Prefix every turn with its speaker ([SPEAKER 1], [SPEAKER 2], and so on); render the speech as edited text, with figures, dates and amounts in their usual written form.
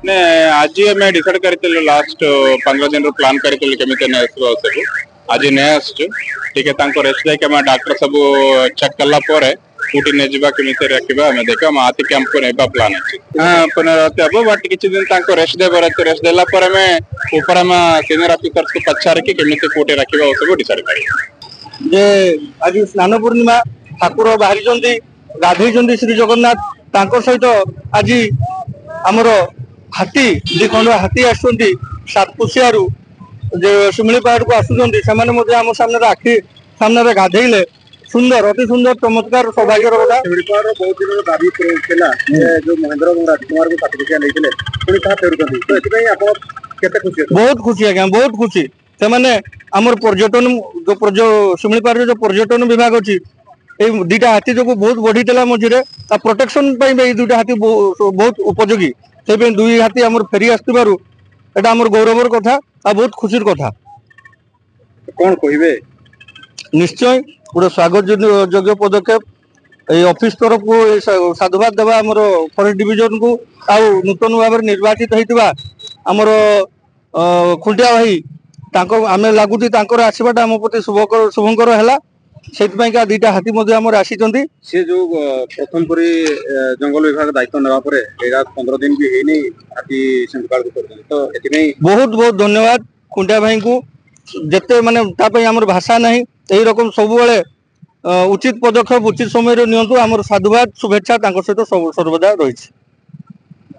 [SPEAKER 1] ने आज आम डिसाइड कर लास्ट 15 दिन प्लान करमी सब आज नहीं आसके रेस्ट देके डॉक्टर सब चेक कला कूटी नहीं जावा केमी रखा आम देख हाथी कैंप को नहीं प्लान अच्छे हाँ पुनरावृत्ति हम बट किसी दिन रेस्ट देवर रेस्ट देला ऊपर सीनियर ऑफिसर्स को पचारिकी केमी कूटी रखा सब डिसाइड कर
[SPEAKER 2] आज स्नान पूर्णिमा ठाकुर बाहरी गाधई श्री जगन्नाथ सहित आज आमर हाथी दी खंड हाथी आसुंट सातपुशियारू शिमिलीपाड़ को आसुंट से आम सामने आखि सामने गाधेले सुंदर अति सुंदर चमत्कार सौभाग्यर कथा बहुत दिन दाबी जो महेंद्र राजकुमार को सातपुशिया बहुत खुशी आज्ञा बहुत खुशी से मैंने आमर पर्यटन जो शिमिलीपाड़ जो पर्यटन विभाग अच्छी दुईटा हाथी जो बहुत बढ़ी मझे प्रोटेक्शन दुईटा हाथी बहुत उपयोगी से दुई हाथी आम फेरी आसबार आम गौरवर कथा आ बहुत खुशी कथा कौन कहे निश्चय गोटे स्वागत योग्य पदक्षेप ये ऑफिस तरफ को साधुवाद देवा आम फरेस्ट डिविजन को आउ नूतन भाव निर्वाचित होता आमर खुंटिया भाई आम लगुच आसवाटा आम प्रति शुभंकर है से दुईटा हाथी आसी सी जो प्रथम परी जंगल विभाग दायित्व ना 15 दिन भी है हाथी तो बहुत बहुत धन्यवाद खुंटिया भाई को जिते माने आम भाषा ना यही रकम सब उचित पदक्षेप उचित समय नियंतु आम साधुवाद शुभेच्छा सहित सर्वदा रही।